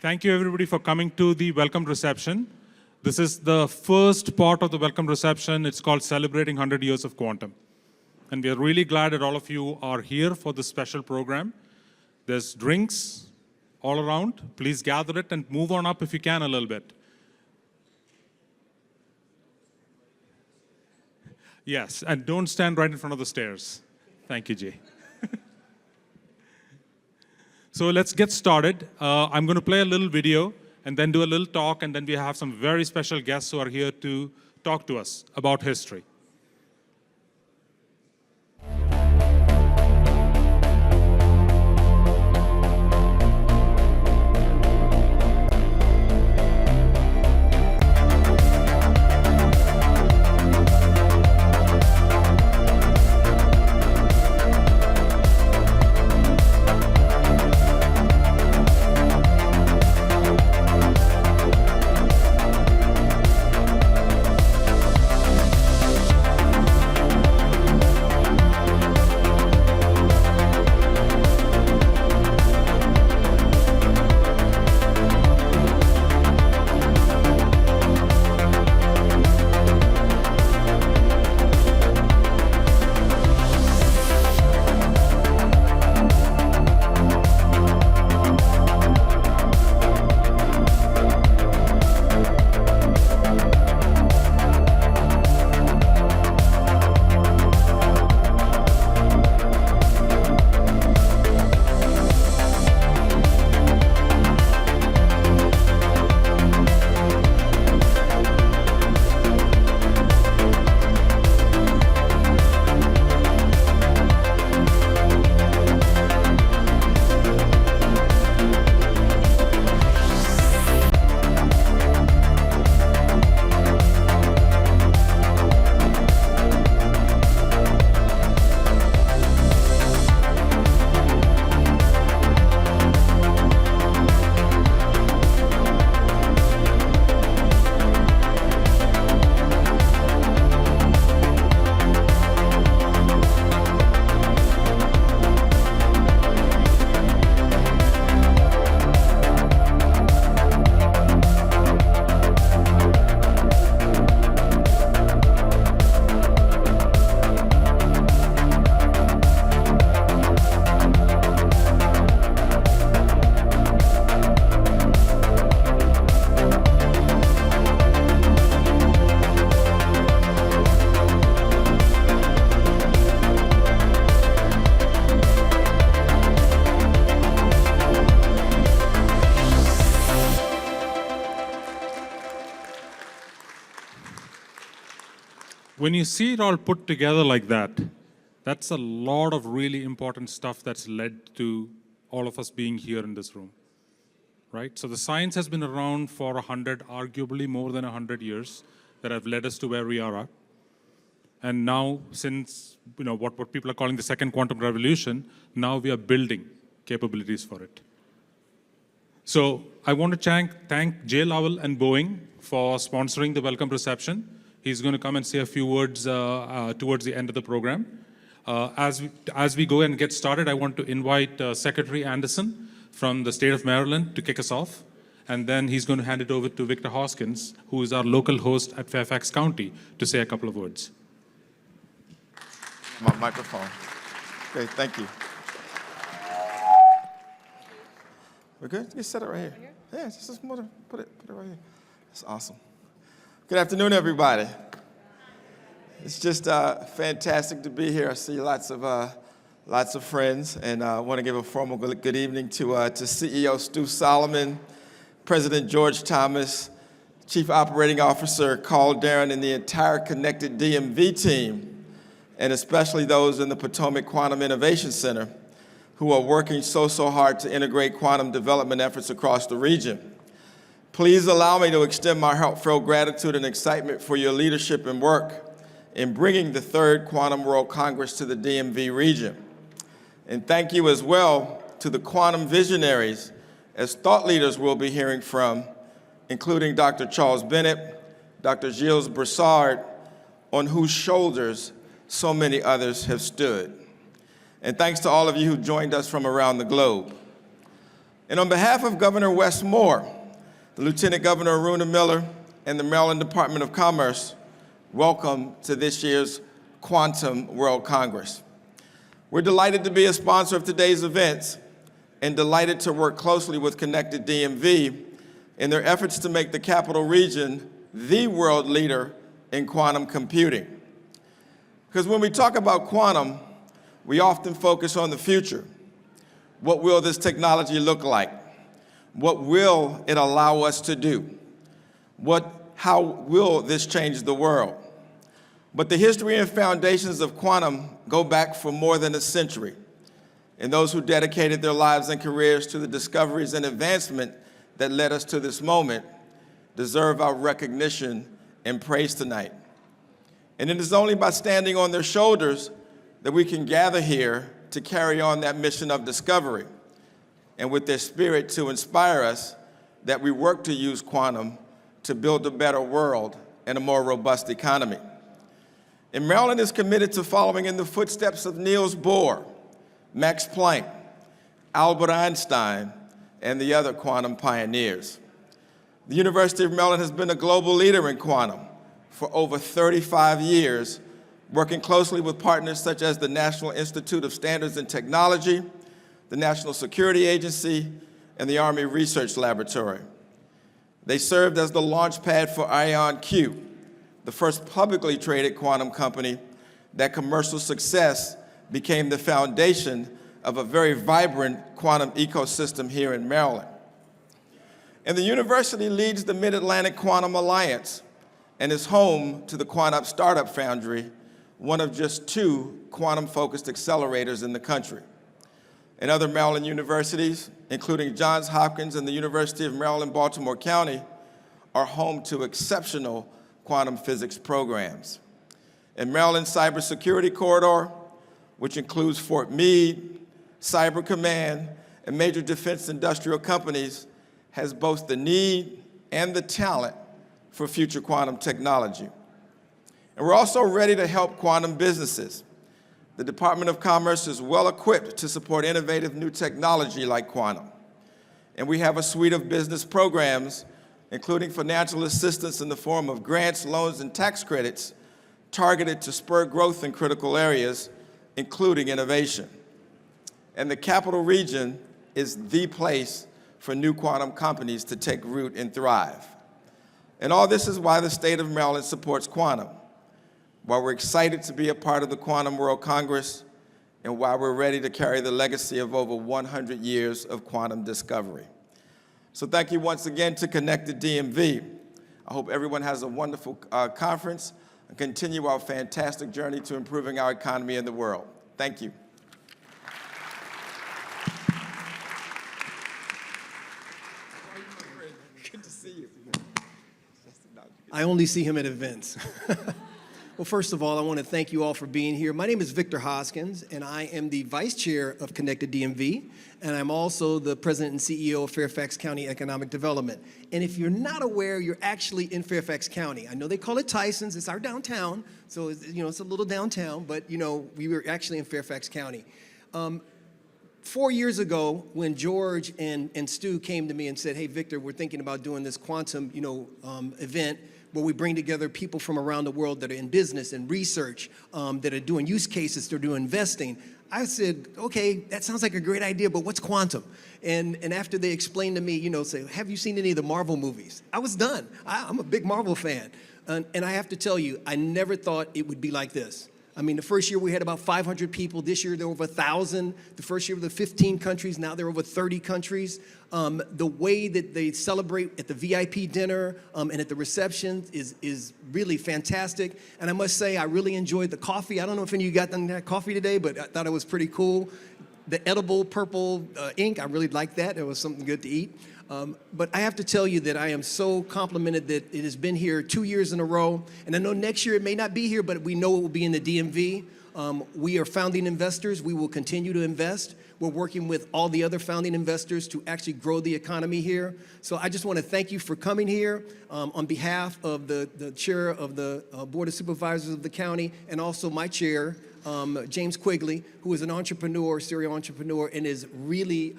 Thank you, everybody, for coming to the welcome reception. This is the first part of the welcome reception. It's called Celebrating 100 Years of Quantum. And we are really glad that all of you are here for this special program. There's drinks all around. Please gather it and move on up if you can a little bit. Yes, and don't stand right in front of the stairs. Thank you, Jay. So let's get started. I'm going to play a little video and then do a little talk, and then we have some very special guests who are here to talk to us about history. When you see it all put together like that, that's a lot of really important stuff that's led to all of us being here in this room, right? So the science has been around for 100, arguably more than 100 years that have led us to where we are at. And now, since what people are calling the second quantum revolution, now we are building capabilities for it. So I want to thank J. Lowell and Boeing for sponsoring the welcome reception. He's going to come and say a few words towards the end of the program. As we go and get started, I want to invite Secretary Anderson from the state of Maryland to kick us off. And then he's going to hand it over to Victor Hoskins, who is our local host at Fairfax County, to say a couple of words. My microphone. Okay, thank you. We're good? You set it right here. Yeah, just put it right here. That's awesome. Good afternoon, everybody. It's just fantastic to be here. I see lots of friends, and I want to give a formal good evening to CEO Stu Solomon, President George Thomas, Chief Operating Officer Carl Darren, and the entire Connected DMV team, and especially those in the Potomac Quantum Innovation Center who are working so hard to integrate quantum development efforts across the region. Please allow me to extend my heartfelt gratitude and excitement for your leadership and work in bringing the third Quantum World Congress to the DMV region. And thank you as well to the quantum visionaries as thought leaders we'll be hearing from, including Dr. Charles Bennett, Dr. Gilles Brassard, on whose shoulders so many others have stood. And thanks to all of you who joined us from around the globe. And on behalf of Governor Wes Moore, the Lieutenant Governor Aruna Miller, and the Maryland Department of Commerce, welcome to this year's Quantum World Congress. We're delighted to be a sponsor of today's events and delighted to work closely with Connected DMV in their efforts to make the Capital Region the world leader in quantum computing. Because when we talk about quantum, we often focus on the future. What will this technology look like? What will it allow us to do? How will this change the world? But the history and foundations of quantum go back for more than a century. And those who dedicated their lives and careers to the discoveries and advancement that led us to this moment deserve our recognition and praise tonight. And it is only by standing on their shoulders that we can gather here to carry on that mission of discovery, and with their spirit to inspire us that we work to use quantum to build a better world and a more robust economy. And Maryland is committed to following in the footsteps of Niels Bohr, Max Planck, Albert Einstein, and the other quantum pioneers. The University of Maryland has been a global leader in quantum for over 35 years, working closely with partners such as the National Institute of Standards and Technology, the National Security Agency, and the Army Research Laboratory. They served as the launch pad for IonQ, the first publicly traded quantum company that commercial success became the foundation of a very vibrant quantum ecosystem here in Maryland. And the university leads the Mid-Atlantic Quantum Alliance and is home to the Quantum Startup Foundry, one of just 2 quantum-focused accelerators in the country. And other Maryland universities, including Johns Hopkins and the University of Maryland, Baltimore County, are home to exceptional quantum physics programs. And Maryland's cybersecurity corridor, which includes Fort Meade, Cyber Command, and major defense industrial companies, has both the need and the talent for future quantum technology. And we're also ready to help quantum businesses. The Department of Commerce is well equipped to support innovative new technology like quantum. And we have a suite of business programs, including financial assistance in the form of grants, loans, and tax credits targeted to spur growth in critical areas, including innovation. And the Capital Region is the place for new quantum companies to take root and thrive. And all this is why the state of Maryland supports quantum, why we're excited to be a part of the Quantum World Congress, and why we're ready to carry the legacy of over 100 years of quantum discovery. So thank you once again to Connected DMV. I hope everyone has a wonderful conference and continue our fantastic journey to improving our economy and the world. Thank you. Good to see you. I only see him at events. Well, first of all, I want to thank you all for being here. My name is Victor Hoskins, and I am the Vice Chair of Connected DMV, and I'm also the President and CEO of Fairfax County Economic Development. And if you're not aware, you're actually in Fairfax County. I know they call it Tyson's. It's our downtown, so it's a little downtown, but we were actually in Fairfax County. 4 years ago, when George and Stu came to me and said, "Hey, Victor, we're thinking about doing this quantum, event where we bring together people from around the world that are in business and research, that are doing use cases, they're doing investing." I said, "Okay, that sounds like a great idea, but what's quantum?" And after they explained to me, say, "Have you seen any of the Marvel movies?" I was done. I'm a big Marvel fan, and I have to tell you, I never thought it would be like this. I mean, the first year we had about 500 people. This year there were over 1,000. The first year there were 15 countries. Now there are over 30 countries. The way that they celebrate at the VIP dinner and at the reception is really fantastic. And I must say, I really enjoyed the coffee. I don't know if any of you got that coffee today, but I thought it was pretty cool. The edible purple ink, I really liked that. It was something good to eat. But I have to tell you that I am so complimented that it has been here 2 years in a row. And I know next year it may not be here, but we know it will be in the DMV. We are founding investors. We will continue to invest. We're working with all the other founding investors to actually grow the economy here. So I just want to thank you for coming here on behalf of the chair of the Board of Supervisors of the county, and also my chair, James Quigley, who is an entrepreneur, serial entrepreneur, and is really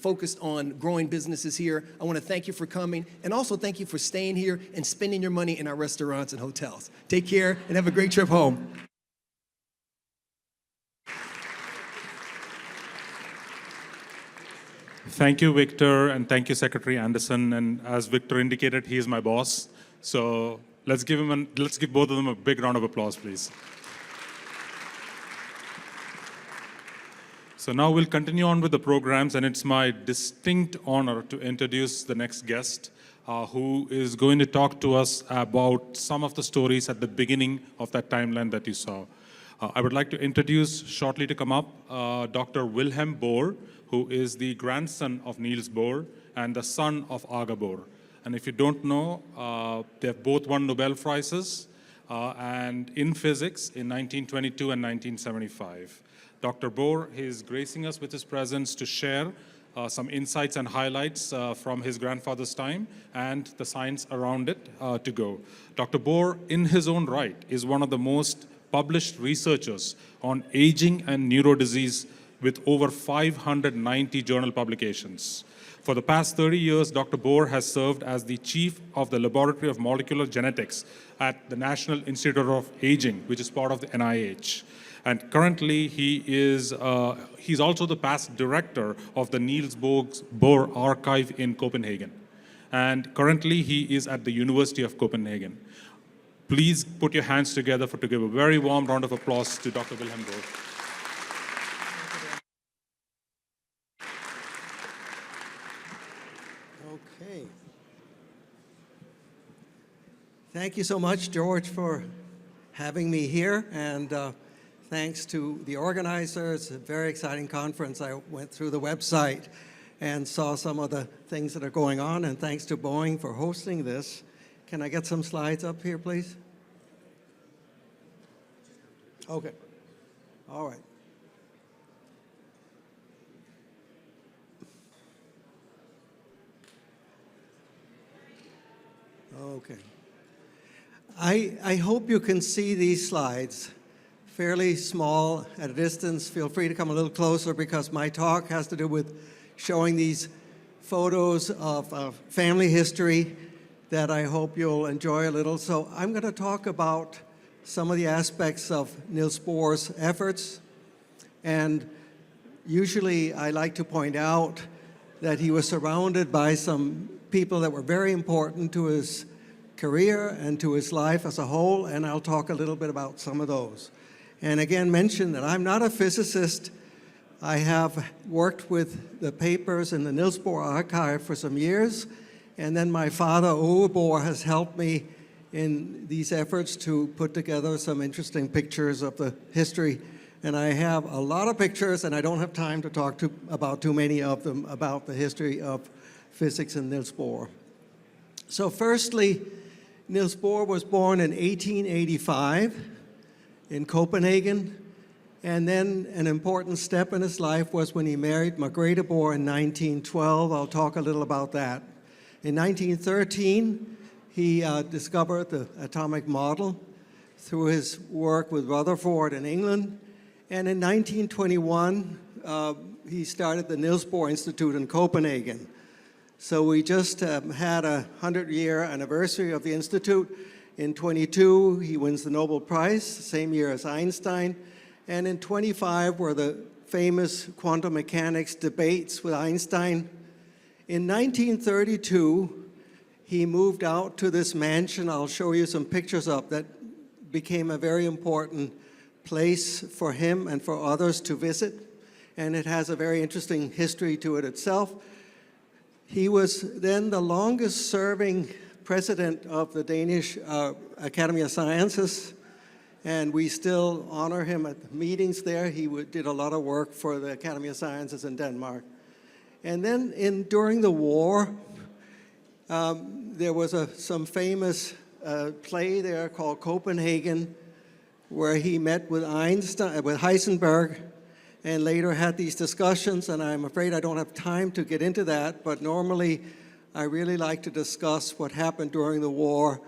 focused on growing businesses here. I want to thank you for coming, and also thank you for staying here and spending your money in our restaurants and hotels. Take care and have a great trip home. Thank you, Victor, and thank you, Secretary Anderson. And as Victor indicated, he is my boss. So let's give both of them a big round of applause, please. So now we'll continue on with the programs, and it's my distinct honor to introduce the next guest, who is going to talk to us about some of the stories at the beginning of that timeline that you saw. I would like to introduce shortly to come up Dr. Wilhelm Bohr, who is the grandson of Niels Bohr and the son of Aga Bohr. And if you don't know, they have both won Nobel Prizes and in physics in 1922 and 1975. Dr. Bohr is gracing us with his presence to share some insights and highlights from his grandfather's time and the science around it to go. Dr. Bohr, in his own right, is one of the most published researchers on aging and neurodisease with over 590 journal publications. For the past 30 years, Dr. Bohr has served as the chief of the Laboratory of Molecular Genetics at the National Institute of Aging, which is part of the NIH. And currently, he's also the past director of the Niels Bohr Archive in Copenhagen. And currently, he is at the University of Copenhagen. Please put your hands together to give a very warm round of applause to Dr. Wilhelm Bohr. Okay. Thank you so much, George, for having me here, and thanks to the organizers. A very exciting conference. I went through the website and saw some of the things that are going on, and thanks to Boeing for hosting this. Can I get some slides up here, please? Okay. All right. Okay. I hope you can see these slides. Fairly small at a distance. Feel free to come a little closer because my talk has to do with showing these photos of family history that I hope you'll enjoy a little. So I'm going to talk about some of the aspects of Niels Bohr's efforts. And usually I like to point out that he was surrounded by some people that were very important to his career and to his life as a whole, and I'll talk a little bit about some of those. And again, mention that I'm not a physicist. I have worked with the papers in the Niels Bohr archive for some years, and then my father, Ove Bohr, has helped me in these efforts to put together some interesting pictures of the history. And I have a lot of pictures, and I don't have time to talk about too many of them about the history of physics and Niels Bohr. So firstly, Niels Bohr was born in 1885 in Copenhagen, and then an important step in his life was when he married Margrethe Bohr in 1912. I'll talk a little about that. In 1913, he discovered the atomic model through his work with Rutherford in England, and in 1921, he started the Niels Bohr Institute in Copenhagen. So we just had a 100-year anniversary of the Institute. In 22, he wins the Nobel Prize, same year as Einstein. And in 25 were the famous quantum mechanics debates with Einstein. In 1932, he moved out to this mansion I'll show you some pictures of that became a very important place for him and for others to visit. And it has a very interesting history to it itself. He was then the longest serving president of the Danish Academy of Sciences, and we still honor him at the meetings there. He did a lot of work for the Academy of Sciences in Denmark. And then during the war, there was some famous play there called Copenhagen, where he met with Heisenberg, and later had these discussions, and I'm afraid I don't have time to get into that, but normally I really like to discuss what happened during the war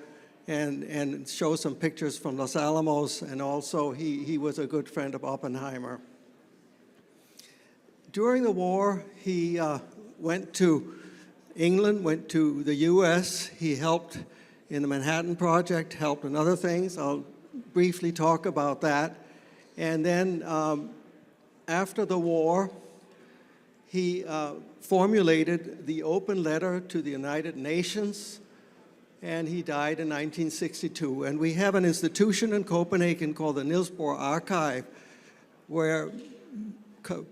and show some pictures from Los Alamos, and also he was a good friend of Oppenheimer. During the war, he went to England, went to the US. He helped in the Manhattan Project, helped in other things. I'll briefly talk about that. And then after the war, he formulated the open letter to the United Nations, and he died in 1962. And we have an institution in Copenhagen called the Niels Bohr Archive, where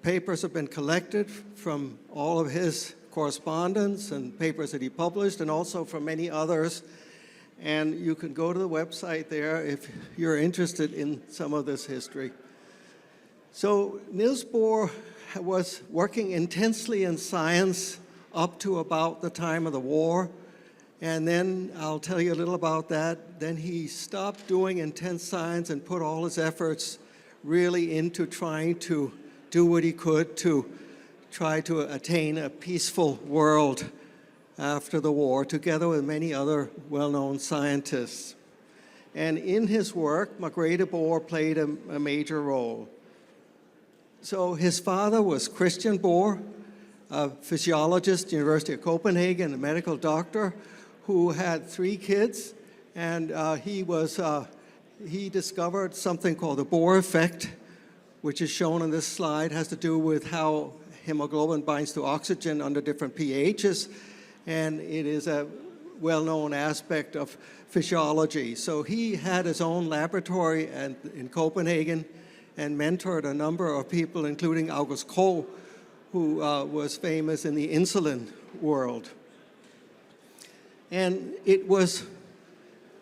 papers have been collected from all of his correspondence and papers that he published, and also from many others. And you can go to the website there if you're interested in some of this history. So Niels Bohr was working intensely in science up to about the time of the war. And then I'll tell you a little about that. Then he stopped doing intense science and put all his efforts really into trying to do what he could to try to attain a peaceful world after the war, together with many other well-known scientists. And in his work, Margrethe Bohr played a major role. So his father was Christian Bohr, a physiologist, University of Copenhagen, a medical doctor who had 3 kids, and he discovered something called the Bohr effect, which is shown on this slide, has to do with how hemoglobin binds to oxygen under different pHs, and it is a well-known aspect of physiology. So he had his own laboratory in Copenhagen and mentored a number of people, including August Krogh, who was famous in the insulin world. And it was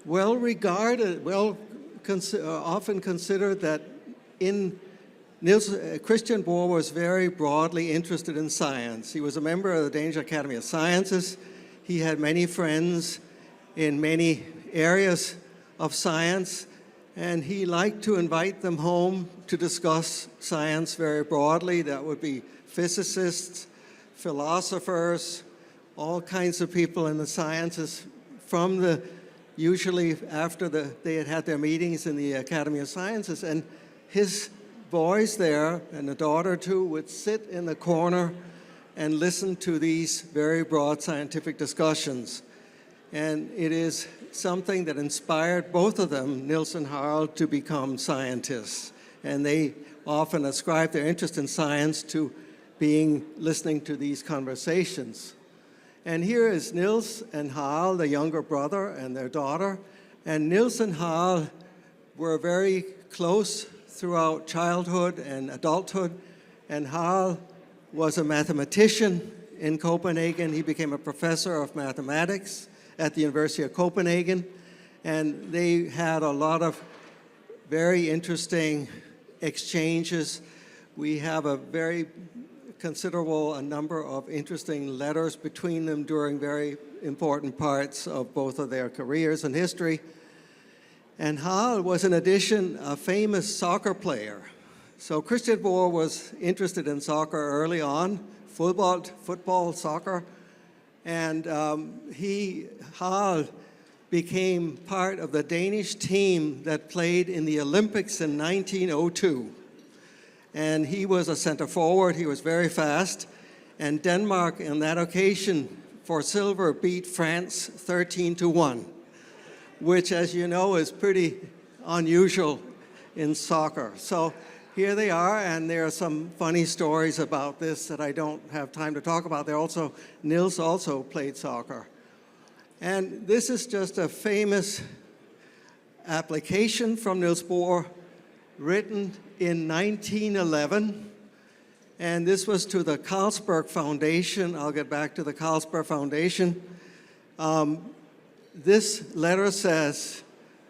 well regarded, often considered that Christian Bohr was very broadly interested in science. He was a member of the Danish Academy of Sciences. He had many friends in many areas of science, and he liked to invite them home to discuss science very broadly. That would be physicists, philosophers, all kinds of people in the sciences usually after they had had their meetings in the Academy of Sciences. And his boys there, and a daughter too, would sit in the corner and listen to these very broad scientific discussions. And it is something that inspired both of them, Niels and Harald, to become scientists. And they often ascribe their interest in science to listening to these conversations. And here is Niels and Harald, the younger brother, and their daughter. And Niels and Harald were very close throughout childhood and adulthood. And Harald was a mathematician in Copenhagen. He became a professor of mathematics at the University of Copenhagen. And they had a lot of very interesting exchanges. We have a very considerable number of interesting letters between them during very important parts of both of their careers and history. And Harald was, in addition, a famous soccer player. So Christian Bohr was interested in soccer early on, football, soccer, and Harald became part of the Danish team that played in the Olympics in 1902. And he was a center forward, he was very fast, and Denmark on that occasion for silver beat France 13-1, which, as you know, is pretty unusual in soccer. So here they are, and there are some funny stories about this that I don't have time to talk about. Niels also played soccer. And this is just a famous application from Niels Bohr written in 1911. And this was to the Carlsberg Foundation. I'll get back to the Carlsberg Foundation. This letter says,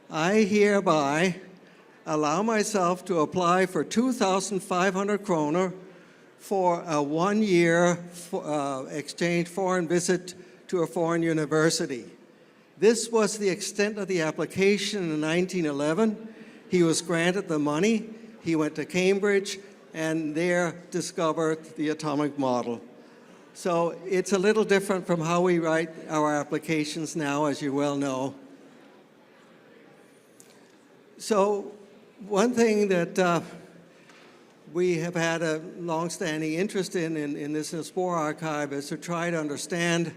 I hereby allow myself to apply for 2,500 kroner for a 1-year exchange foreign visit to a foreign university. This was the extent of the application in 1911, He was granted the money. He went to Cambridge and there discovered the atomic model. So it's a little different from how we write our applications now, as you well know. So one thing that we have had a long-standing interest in this Niels Bohr archive is to try to understand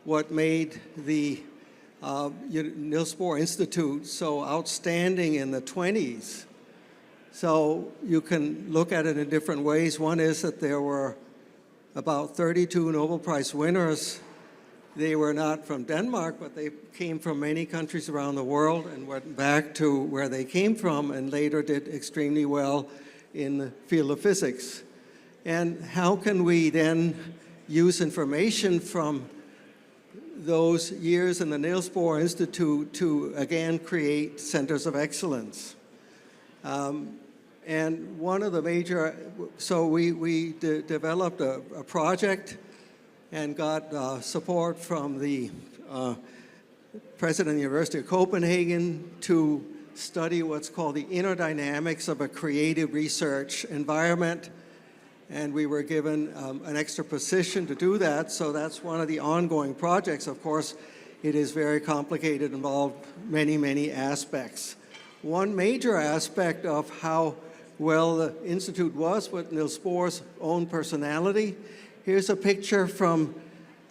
what made the Niels Bohr Institute so outstanding in the 20s. So you can look at it in different ways. One is that there were about 32 Nobel Prize winners. They were not from Denmark, but they came from many countries around the world and went back to where they came from and later did extremely well in the field of physics. And how can we then use information from those years in the Niels Bohr Institute to, again, create centers of excellence? And one of the major, so we developed a project and got support from the president of the University of Copenhagen to study what's called the inner dynamics of a creative research environment. And we were given an extra position to do that, so that's one of the ongoing projects. Of course, it is very complicated, involved many, many aspects. One major aspect of how well the Institute was with Niels Bohr's own personality. Here's a picture from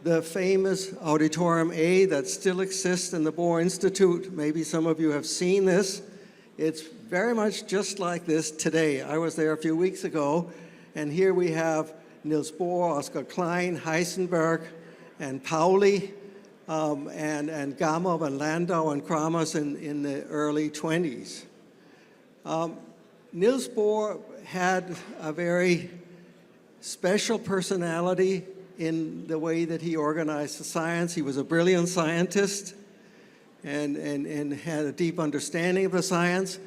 the famous Auditorium A that still exists in the Bohr Institute. Maybe some of you have seen this. It's very much just like this today. I was there a few weeks ago, and here we have Niels Bohr, Oscar Klein, Heisenberg, and Pauli, and Gamow and Landau and Kramers in the early 20s. Niels Bohr had a very special personality in the way that he organized the science. He was a brilliant scientist and had a deep understanding of the science.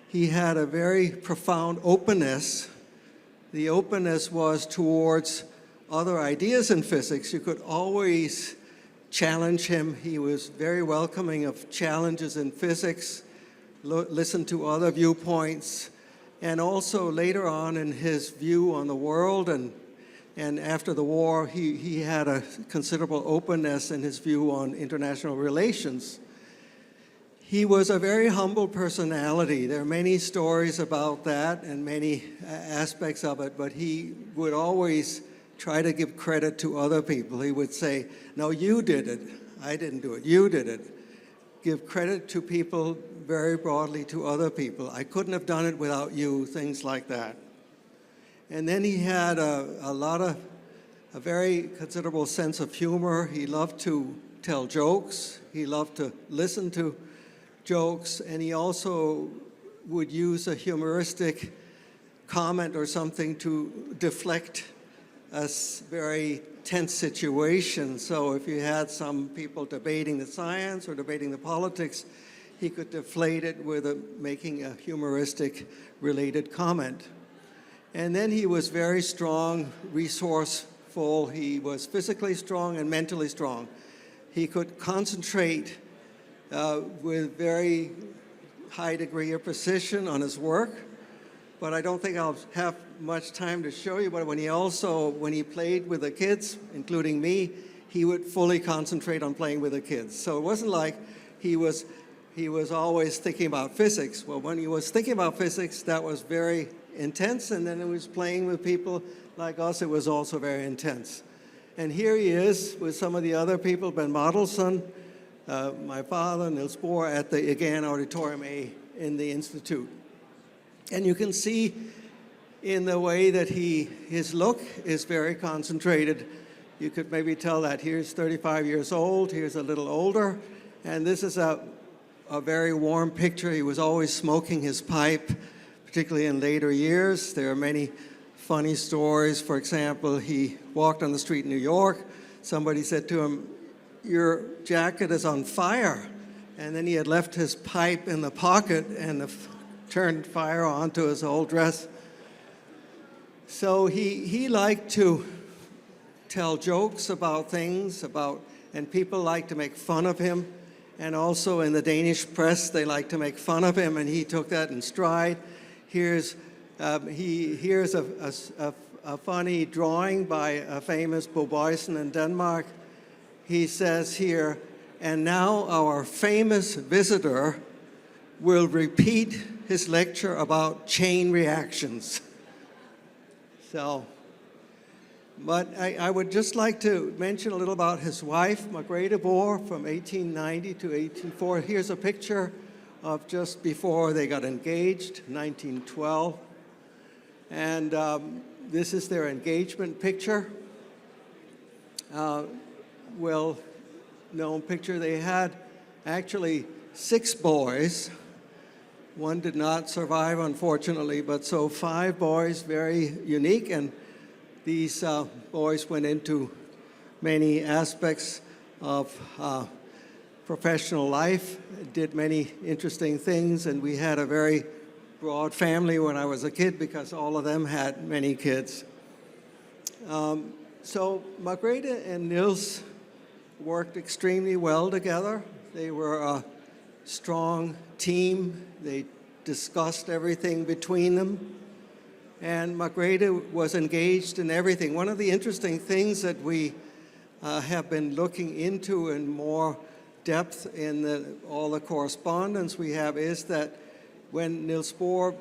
He had a very profound openness. The openness was towards other ideas in physics. You could always challenge him. He was very welcoming of challenges in physics, listened to other viewpoints, and also later on in his view on the world and after the war, he had a considerable openness in his view on international relations. He was a very humble personality. There are many stories about that and many aspects of it, but he would always try to give credit to other people. He would say, no, you did it. I didn't do it. You did it. Give credit to people very broadly to other people. I couldn't have done it without you, things like that. And then he had a very considerable sense of humor. He loved to tell jokes. He loved to listen to jokes, and he also would use a humoristic comment or something to deflect a very tense situation. So if you had some people debating the science or debating the politics, he could deflate it with making a humoristic related comment. And then he was very strong, resourceful. He was physically strong and mentally strong. He could concentrate with very high degree of precision on his work. But I don't think I'll have much time to show you, but when he played with the kids, including me, he would fully concentrate on playing with the kids. So it wasn't like he was always thinking about physics. Well, when he was thinking about physics, that was very intense, and then he was playing with people like us, it was also very intense. And here he is with some of the other people, Ben Mottelsson, my father, Niels Bohr, at the, again, Auditorium A in the Institute. And you can see in the way that his look is very concentrated. You could maybe tell that here's 35 years old, here's a little older, and this is a very warm picture. He was always smoking his pipe, particularly in later years. There are many funny stories. For example, he walked on the street in New York. Somebody said to him, "Your jacket is on fire." And then he had left his pipe in the pocket and turned fire onto his whole dress. So he liked to tell jokes about things, and people liked to make fun of him. And also in the Danish press, they like to make fun of him, and he took that in stride. Here's a funny drawing by a famous Bo Boysen in Denmark. He says here, and now our famous visitor will repeat his lecture about chain reactions. So, but I would just like to mention a little about his wife, Margrethe Bohr, from 1890 to 1804. Here's a picture of just before they got engaged, 1912. And this is their engagement picture. Well-known picture. They had actually 6 boys. One did not survive, unfortunately, but so 5 boys, very unique. And these boys went into many aspects of professional life, did many interesting things, and we had a very broad family when I was a kid because all of them had many kids. So Margrethe and Niels worked extremely well together. They were a strong team. They discussed everything between them. And Margrethe was engaged in everything. One of the interesting things that we have been looking into in more depth in all the correspondence we have is that when Niels Bohr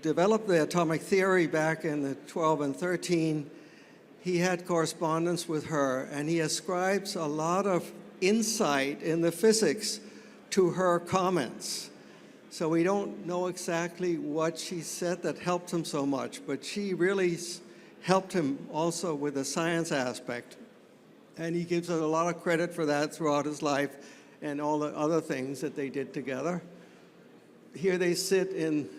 developed the atomic theory back in the 12 and 13, he had correspondence with her, and he ascribes a lot of insight in the physics to her comments. So we don't know exactly what she said that helped him so much, but she really helped him also with the science aspect. And he gives her a lot of credit for that throughout his life and all the other things that they did together. Here they sit in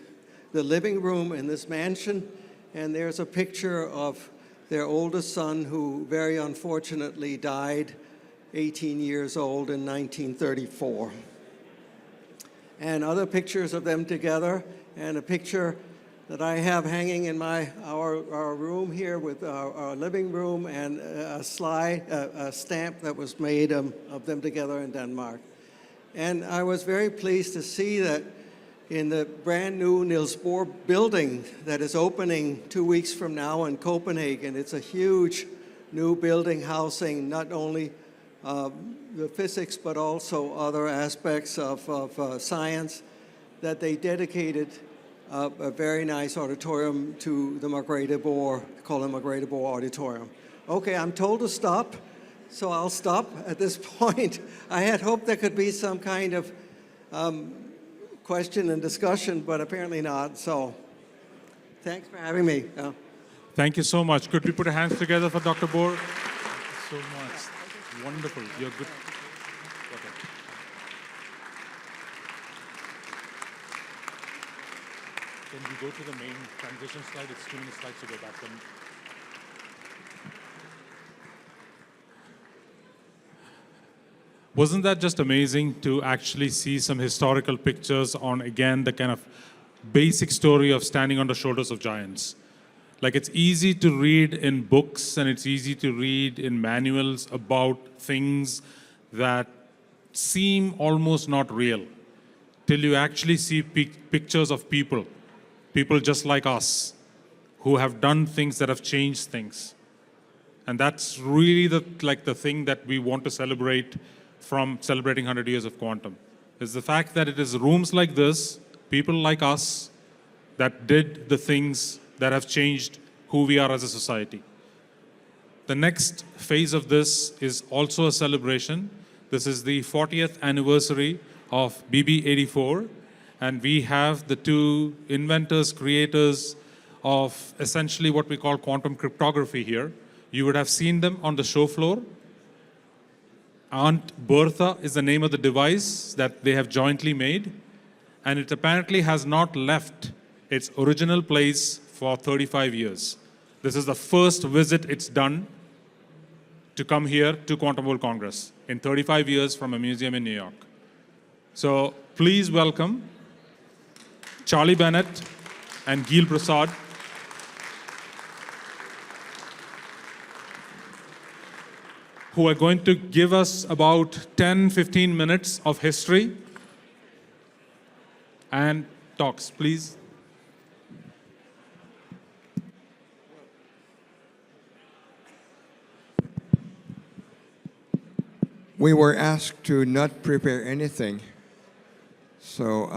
the living room in this mansion, and there's a picture of their oldest son who very unfortunately died 18 years old in 1934. And other pictures of them together, and a picture that I have hanging in our room here with our living room, and a stamp that was made of them together in Denmark. And I was very pleased to see that in the brand new Niels Bohr building that is opening 2 weeks from now in Copenhagen. It's a huge new building housing not only the physics, but also other aspects of science, that they dedicated a very nice auditorium to the Margrethe Bohr, called the Margrethe Bohr Auditorium. Okay, I'm told to stop, so I'll stop at this point. I had hoped there could be some kind of question and discussion, but apparently not, so thanks for having me. Thank you so much. Could we put our hands together for Dr. Bohr? Thank you so much. Wonderful. You're good. Okay. Can we go to the main transition slide? It's too many slides to go back. Wasn't that just amazing to actually see some historical pictures on, again, the kind of basic story of standing on the shoulders of giants? Like, it's easy to read in books and it's easy to read in manuals about things that seem almost not real till you actually see pictures of people just like us, who have done things that have changed things. And that's really the thing that we want to celebrate from celebrating 100 years of quantum, is the fact that it is rooms like this, people like us, that did the things that have changed who we are as a society. The next phase of this is also a celebration. This is the 40th anniversary of BB84, and we have the 2 inventors, creators of essentially what we call quantum cryptography here. You would have seen them on the show floor. Aunt Bertha is the name of the device that they have jointly made, and it apparently has not left its original place for 35 years. This is the first visit it's done to come here to Quantum World Congress in 35 years from a museum in New York. So please welcome Charlie Bennett and Gilles Brassard. who are going to give us about 10-15 minutes of history and talks, please. We were asked to not prepare anything, so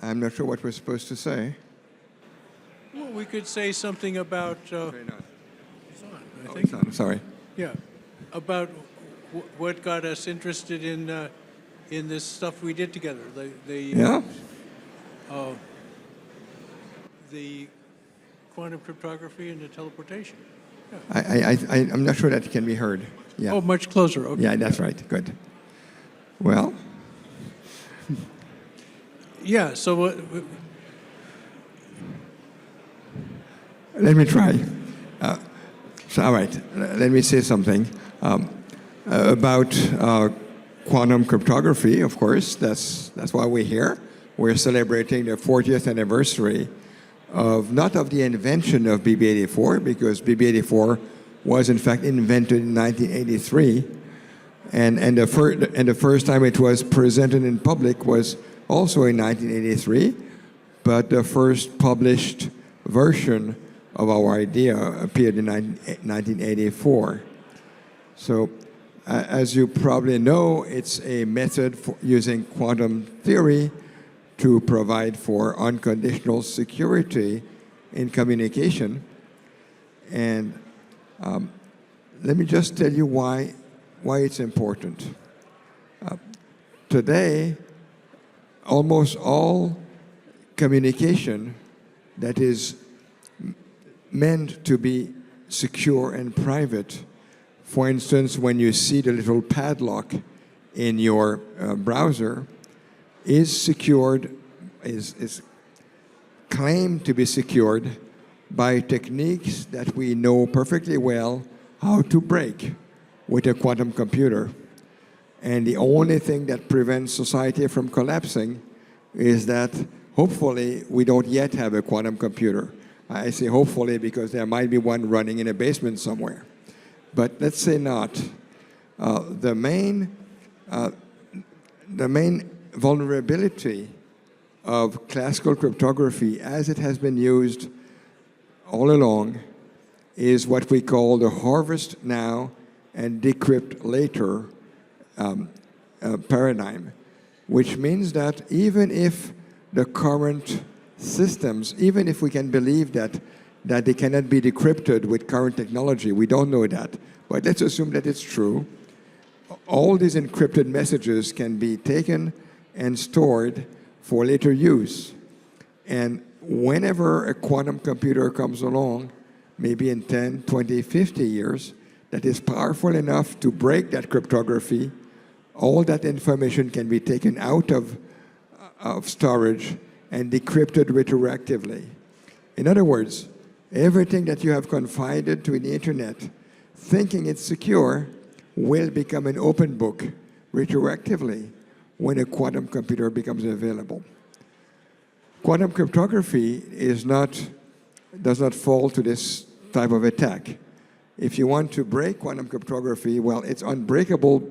I'm not sure what we're supposed to say. Well, we could say something about, I Oh, think, it's on, sorry. yeah, about what got us interested in this stuff we did together. Yeah? The quantum cryptography and the teleportation. I'm not sure that can be heard. Yeah. Oh, much closer. Okay. Yeah, that's right. Good. Well, Yeah. So let me try. All right. Let me say something about quantum cryptography. Of course, that's why we're here. We're celebrating the 40th anniversary not of the invention of BB-84, because BB-84 was in fact invented in 1983, and the first time it was presented in public was also in 1983, but the first published version of our idea appeared in 1984. So, as you probably know, it's a method for using quantum theory to provide for unconditional security in communication. And let me just tell you why it's important. Today, almost all communication that is meant to be secure and private, for instance, when you see the little padlock in your browser, is secured, is claimed to be secured by techniques that we know perfectly well how to break with a quantum computer. And the only thing that prevents society from collapsing is that hopefully we don't yet have a quantum computer. I say hopefully because there might be one running in a basement somewhere. But let's say not. The main vulnerability of classical cryptography as it has been used all along is what we call the harvest now and decrypt later paradigm, which means that even if the current systems, even if we can believe that they cannot be decrypted with current technology, we don't know that, but let's assume that it's true, all these encrypted messages can be taken and stored for later use. And whenever a quantum computer comes along, maybe in 10, 20, 50 years, that is powerful enough to break that cryptography, all that information can be taken out of storage and decrypted retroactively. In other words, everything that you have confided to the internet, thinking it's secure, will become an open book retroactively when a quantum computer becomes available. Quantum cryptography does not fall to this type of attack. If you want to break quantum cryptography, well, it's unbreakable,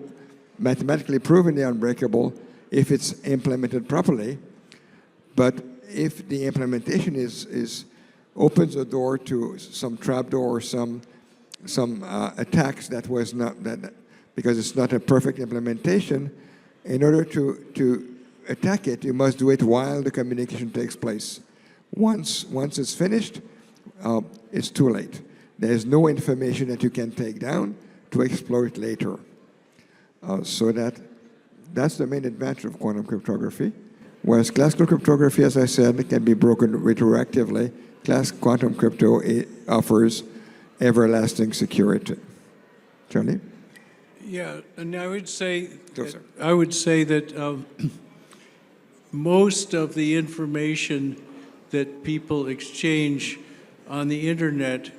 mathematically provenly unbreakable if it's implemented properly. But if the implementation opens the door to some trapdoor or some attacks that was not that, because it's not a perfect implementation, in order to attack it, you must do it while the communication takes place. Once it's finished, it's too late. There's no information that you can take down to exploit later. So that's the main advantage of quantum cryptography. Whereas classical cryptography, as I said, can be broken retroactively. Quantum crypto offers everlasting security. Charlie? Yeah, and I would say that most of the information that people exchange on the internet,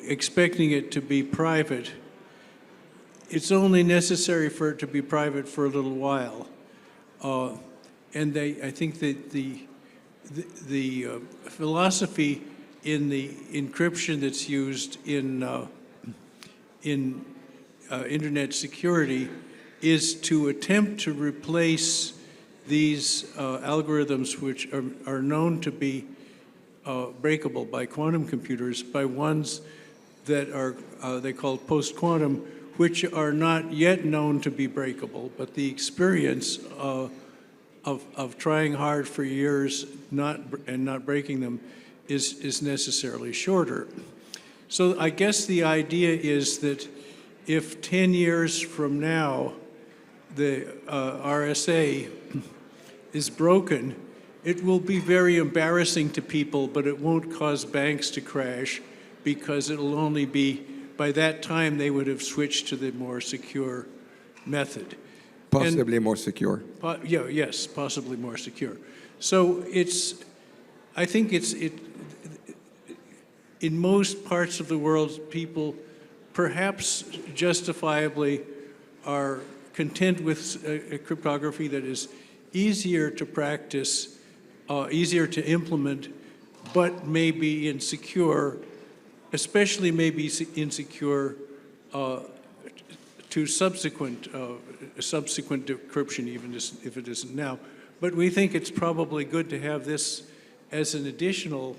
expecting it to be private, it's only necessary for it to be private for a little while. And I think that the philosophy in the encryption that's used in in internet security is to attempt to replace these algorithms, which are known to be breakable by quantum computers, by ones that are they call post-quantum, which are not yet known to be breakable, but the experience of trying hard for years and not breaking them is necessarily shorter. So I guess the idea is that if 10 years from now the RSA is broken, it will be very embarrassing to people, but it won't cause banks to crash because it'll only be, by that time they would have switched to the more secure method. Possibly more secure. Yes, possibly more secure. So I think in most parts of the world, people perhaps justifiably are content with a cryptography that is easier to practice, easier to implement, but maybe insecure, especially maybe insecure to subsequent decryption, even if it isn't now. But we think it's probably good to have this as an additional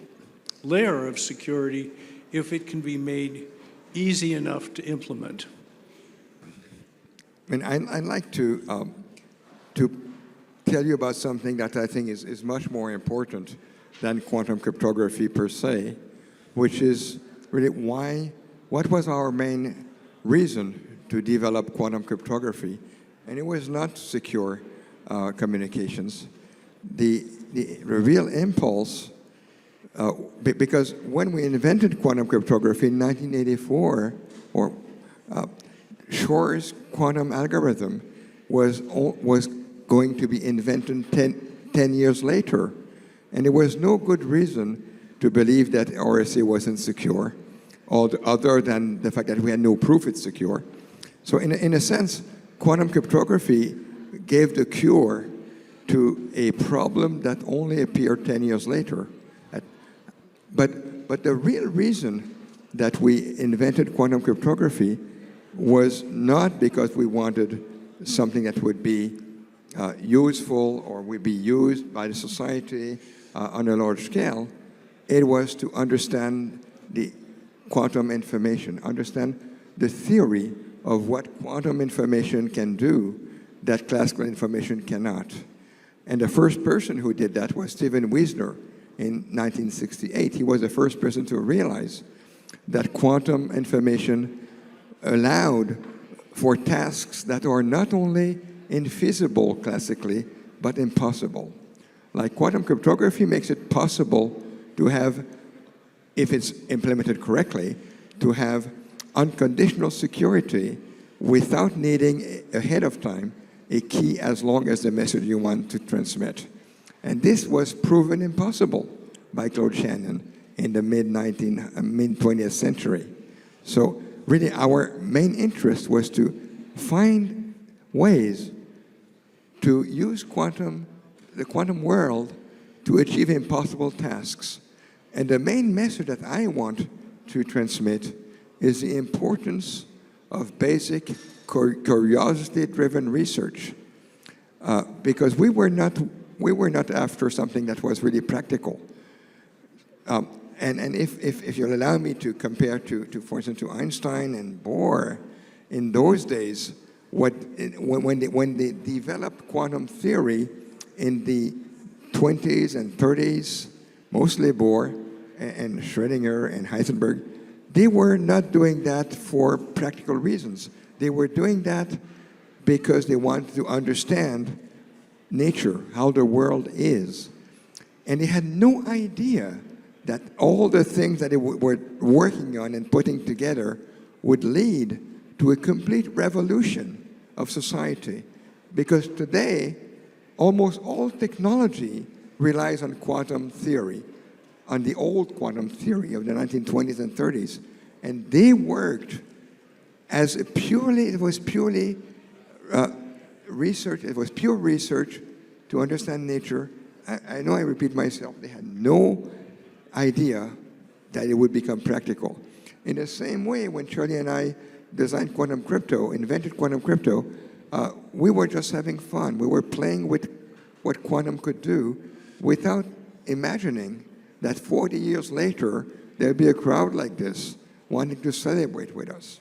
layer of security if it can be made easy enough to implement. I mean, I'd like to tell you about something that I think is much more important than quantum cryptography per se, which is really what was our main reason to develop quantum cryptography? And it was not secure communications. The real impulse, because when we invented quantum cryptography in 1984, or Shor's quantum algorithm was going to be invented 10 years later. And there was no good reason to believe that RSA wasn't secure, other than the fact that we had no proof it's secure. So in a sense, quantum cryptography gave the cure to a problem that only appeared 10 years later. But the real reason that we invented quantum cryptography was not because we wanted something that would be useful or would be used by the society on a large scale. It was to understand the quantum information, understand the theory of what quantum information can do that classical information cannot. And the first person who did that was Stephen Wiesner in 1968. He was the first person to realize that quantum information allowed for tasks that are not only infeasible classically, but impossible. Like quantum cryptography makes it possible to have, if it's implemented correctly, to have unconditional security without needing ahead of time a key as long as the message you want to transmit. And this was proven impossible by Claude Shannon in the mid-20th century. So really our main interest was to find ways to use the quantum world to achieve impossible tasks. And the main message that I want to transmit is the importance of basic curiosity-driven research, because we were not after something that was really practical. And if you'll allow me to compare for instance, to Einstein and Bohr, in those days, when they developed quantum theory in the 20s and 30s, mostly Bohr and Schrödinger and Heisenberg, they were not doing that for practical reasons. They were doing that because they wanted to understand nature, how the world is. And they had no idea that all the things that they were working on and putting together would lead to a complete revolution of society. Because today, almost all technology relies on quantum theory, on the old quantum theory of the 1920s and 30s. And they worked as it was pure research to understand nature. I know I repeat myself, they had no idea that it would become practical. In the same way, when Charlie and I designed quantum crypto, invented quantum crypto, we were just having fun. We were playing with what quantum could do without imagining that 40 years later, there'd be a crowd like this wanting to celebrate with us.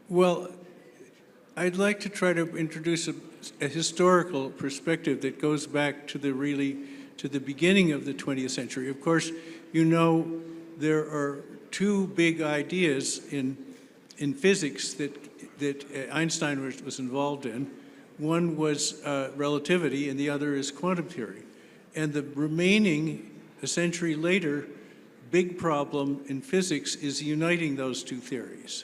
Well, I'd like to try to introduce a historical perspective that goes back to the beginning of the 20th century. Of course, you know there are two big ideas in physics that Einstein was involved in. One was relativity, and the other is quantum theory. And the remaining, a century later, big problem in physics is uniting those two theories.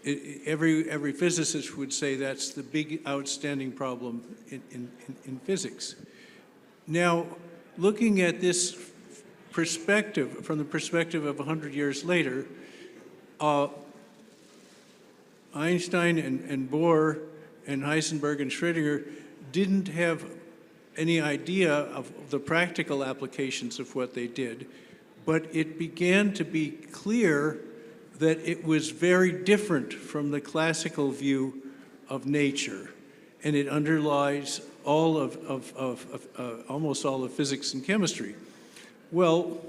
Every physicist would say that's the big outstanding problem in physics. Now, looking at this perspective, from the perspective of 100 years later, Einstein and Bohr and Heisenberg and Schrödinger didn't have any idea of the practical applications of what they did, but it began to be clear that it was very different from the classical view of nature, and it underlies all of almost all of physics and chemistry. Well,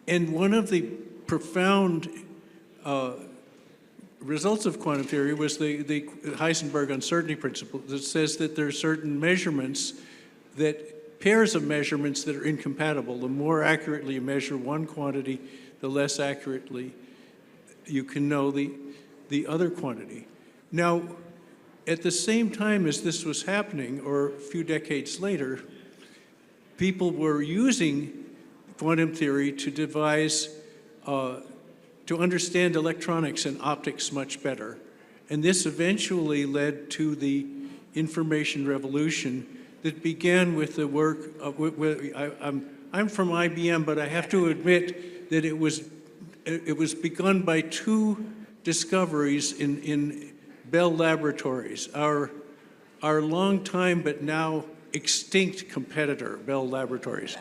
and one of the profound results of quantum theory was the Heisenberg uncertainty principle that says that there are certain measurements, that pairs of measurements that are incompatible. The more accurately you measure one quantity, the less accurately you can know the other quantity. Now, at the same time as this was happening, or a few decades later, people were using quantum theory to devise, to understand electronics and optics much better. And this eventually led to the information revolution that began with the work of, I'm from IBM, but I have to admit that it was begun by two discoveries in Bell Laboratories, our long time but now extinct competitor, Bell Laboratories.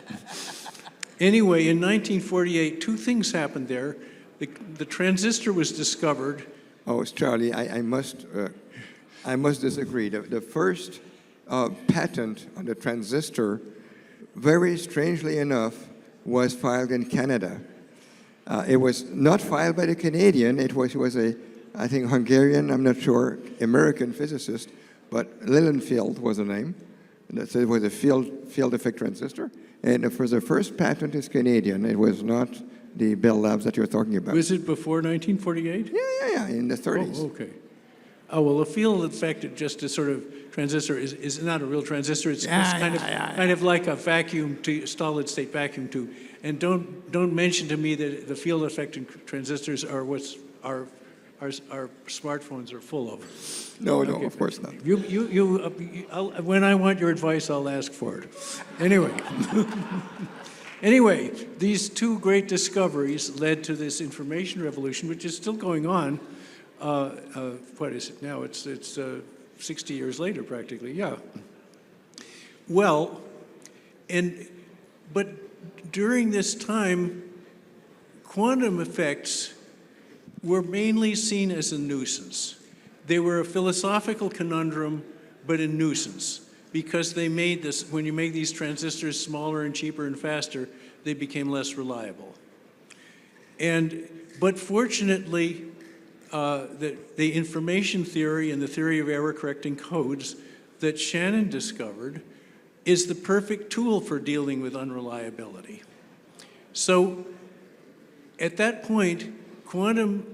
Anyway, in 1948, two things happened there. The transistor was discovered. Oh, Charlie, I must disagree. The first patent on the transistor, very strangely enough, was filed in Canada. It was not filed by the Canadian. It was a, I think, Hungarian, I'm not sure, American physicist, but Lilienfeld was the name. So it was a field effect transistor. And for the first patent is Canadian. It was not the Bell Labs that you're talking about. Was it before 1948? Yeah, in the 30s. Oh, okay. Oh, well, a field effect, just a sort of transistor, is not a real transistor. It's kind of like a vacuum, solid state vacuum tube. And don't mention to me that the field effect transistors are what our smartphones are full of. No, Okay. of course not. When I want your advice, I'll ask for it. Anyway. Anyway, these two great discoveries led to this information revolution, which is still going on. What is it now? It's 60 years later, practically. Yeah. Well, but during this time, quantum effects were mainly seen as a nuisance. They were a philosophical conundrum, but a nuisance, because they made this, when you make these transistors smaller and cheaper and faster, they became less reliable. But fortunately, the information theory and the theory of error-correcting codes that Shannon discovered is the perfect tool for dealing with unreliability. So at that point, quantum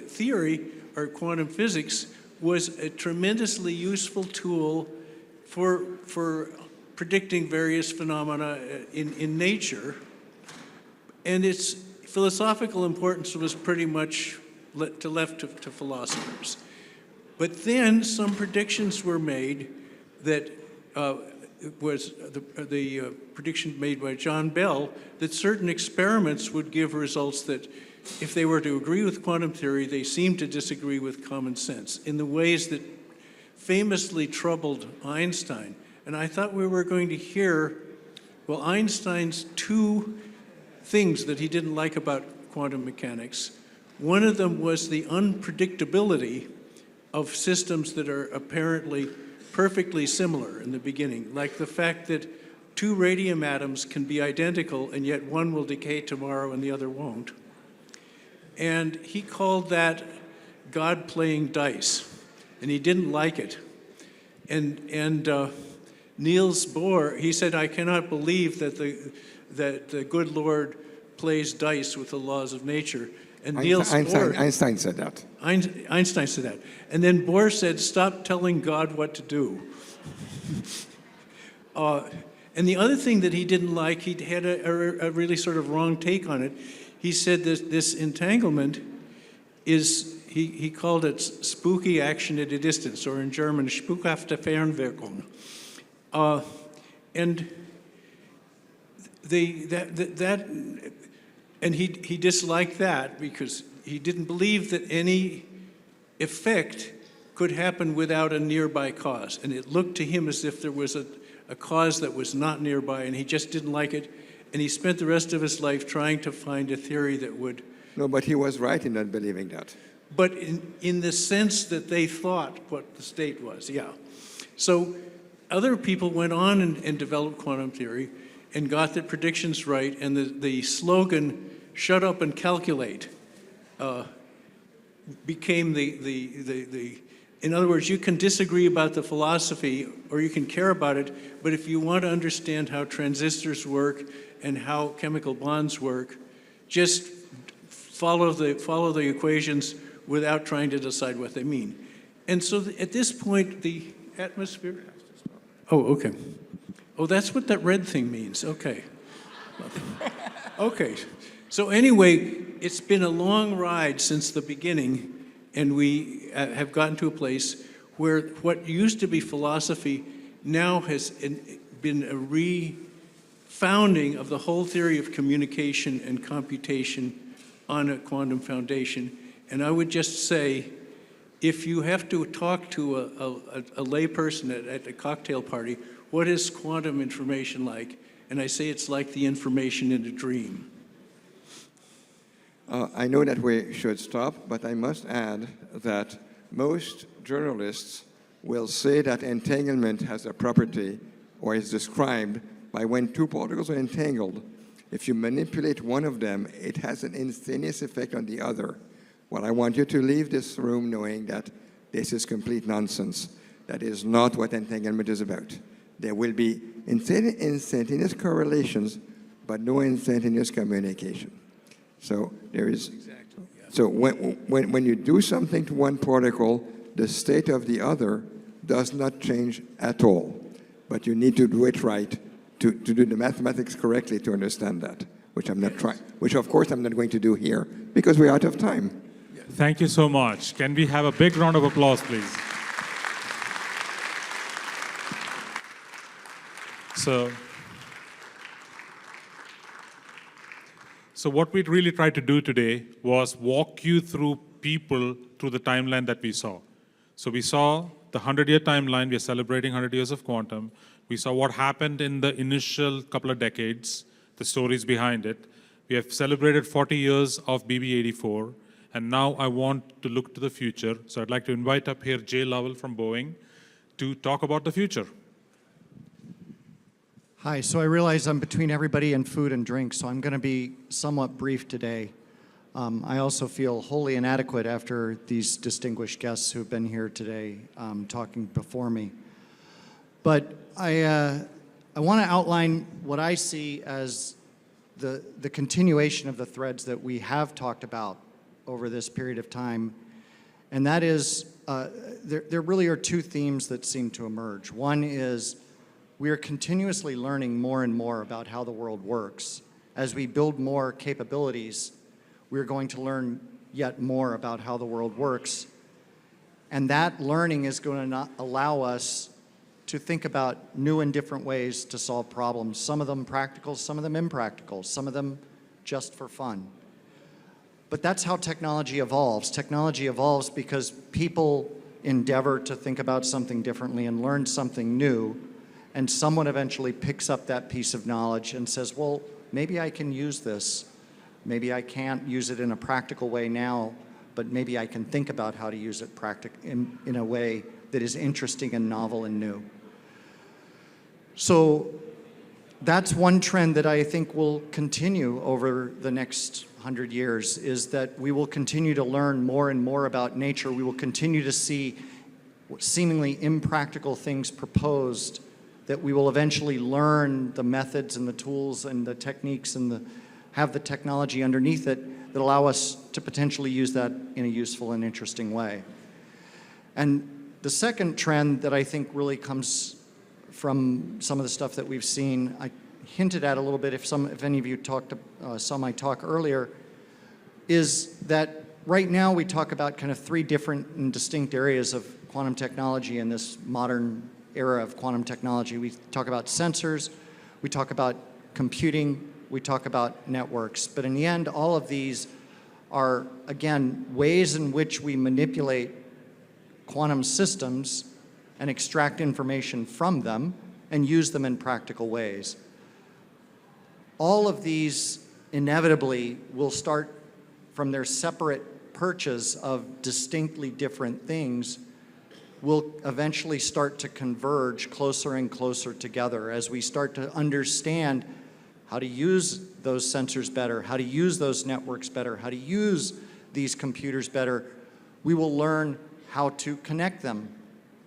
theory, or quantum physics, was a tremendously useful tool for predicting various phenomena in nature. And its philosophical importance was pretty much left to philosophers. But then some predictions were made that was the prediction made by John Bell that certain experiments would give results that, if they were to agree with quantum theory, they seemed to disagree with common sense in the ways that famously troubled Einstein. And I thought we were going to hear, well, Einstein's two things that he didn't like about quantum mechanics. One of them was the unpredictability of systems that are apparently perfectly similar in the beginning, like the fact that two radium atoms can be identical and yet one will decay tomorrow and the other won't. And he called that God playing dice, and he didn't like it. And Niels Bohr, he said, I cannot believe that the good Lord plays dice with the laws of nature. And Einstein said that. Einstein said that. And then Bohr said, stop telling God what to do. And the other thing that he didn't like, he had a really sort of wrong take on it. He said that this entanglement is, he called it spooky action at a distance, or in German, spukhafte Fernwirkung. And he disliked that because he didn't believe that any effect could happen without a nearby cause. And it looked to him as if there was a cause that was not nearby, and he just didn't like it. And he spent the rest of his life trying to find a theory that would... No, but he was right in not believing that. But in the sense that they thought what the state was, yeah. So other people went on and developed quantum theory and got the predictions right, and the slogan, shut up and calculate, became the in other words, you can disagree about the philosophy or you can care about it, but if you want to understand how transistors work and how chemical bonds work, just follow the equations without trying to decide what they mean. And so at this point, the atmosphere... Oh, okay. Oh, that's what that red thing means. Okay. Okay. So anyway, it's been a long ride since the beginning, and we have gotten to a place where what used to be philosophy now has been a refounding of the whole theory of communication and computation on a quantum foundation. And I would just say, if you have to talk to a layperson at a cocktail party, what is quantum information like? And I say it's like the information in a dream. I know that we should stop, but I must add that most journalists will say that entanglement has a property or is described by when two particles are entangled. If you manipulate one of them, it has an instantaneous effect on the other. Well, I want you to leave this room knowing that this is complete nonsense. That is not what entanglement is about. There will be instantaneous correlations, but no instantaneous communication. So there is. Exactly, yeah. So when you do something to one particle, the state of the other does not change at all. But you need to do it right to do the mathematics correctly to understand that, which I'm not trying. Which of course I'm not going to do here because we're out of time. Thank you so much. Can we have a big round of applause, please? So what we really tried to do today was walk you through people through the timeline that we saw. So we saw the 100-year timeline. We are celebrating 100 years of quantum. We saw what happened in the initial couple of decades, the stories behind it. We have celebrated 40 years of BB-84. And now I want to look to the future. So I'd like to invite up here Jay Lovell from Boeing to talk about the future. Hi, so I realize I'm between everybody and food and drink, so I'm going to be somewhat brief today. I also feel wholly inadequate after these distinguished guests who've been here today talking before me. But I want to outline what I see as the continuation of the threads that we have talked about over this period of time, and that is, there really are two themes that seem to emerge. One is we are continuously learning more and more about how the world works. As we build more capabilities, we're going to learn yet more about how the world works, and that learning is going to allow us to think about new and different ways to solve problems, some of them practical, some of them impractical, some of them just for fun. But that's how technology evolves. Technology evolves because people endeavor to think about something differently and learn something new, and someone eventually picks up that piece of knowledge and says, well, maybe I can use this. Maybe I can't use it in a practical way now, but maybe I can think about how to use it in a way that is interesting and novel and new. So that's one trend that I think will continue over the next 100 years, is that we will continue to learn more and more about nature. We will continue to see seemingly impractical things proposed, that we will eventually learn the methods and the tools and the techniques and have the technology underneath it that allow us to potentially use that in a useful and interesting way. And the second trend that I think really comes from some of the stuff that we've seen, I hinted at a little bit if any of you saw my talk earlier, is that right now we talk about kind of three different and distinct areas of quantum technology in this modern era of quantum technology. We talk about sensors, we talk about computing, we talk about networks. But in the end, all of these are, again, ways in which we manipulate quantum systems and extract information from them and use them in practical ways. All of these inevitably will start from their separate perches of distinctly different things, will eventually start to converge closer and closer together as we start to understand how to use those sensors better, how to use those networks better, how to use these computers better. We will learn how to connect them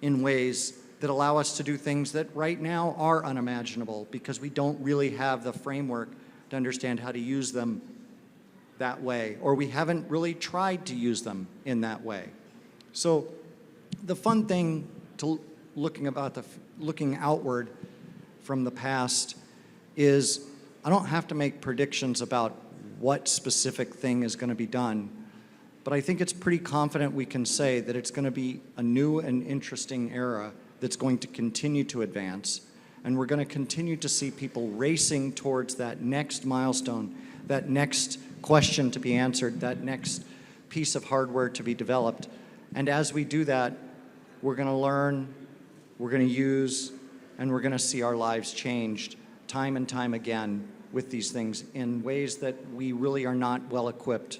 in ways that allow us to do things that right now are unimaginable because we don't really have the framework to understand how to use them that way, or we haven't really tried to use them in that way. So the fun thing to looking outward from the past is I don't have to make predictions about what specific thing is going to be done, but I think it's pretty confident we can say that it's going to be a new and interesting era that's going to continue to advance, and we're going to continue to see people racing towards that next milestone, that next question to be answered, that next piece of hardware to be developed. And as we do that, we're going to learn, we're going to use, and we're going to see our lives changed time and time again with these things in ways that we really are not well equipped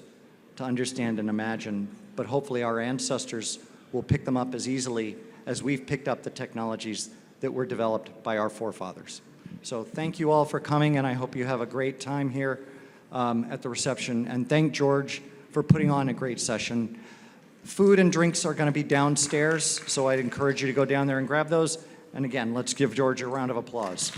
to understand and imagine. But hopefully our ancestors will pick them up as easily as we've picked up the technologies that were developed by our forefathers. So thank you all for coming, and I hope you have a great time here at the reception. And thank George for putting on a great session. Food and drinks are going to be downstairs, so I'd encourage you to go down there and grab those. And again, let's give George a round of applause.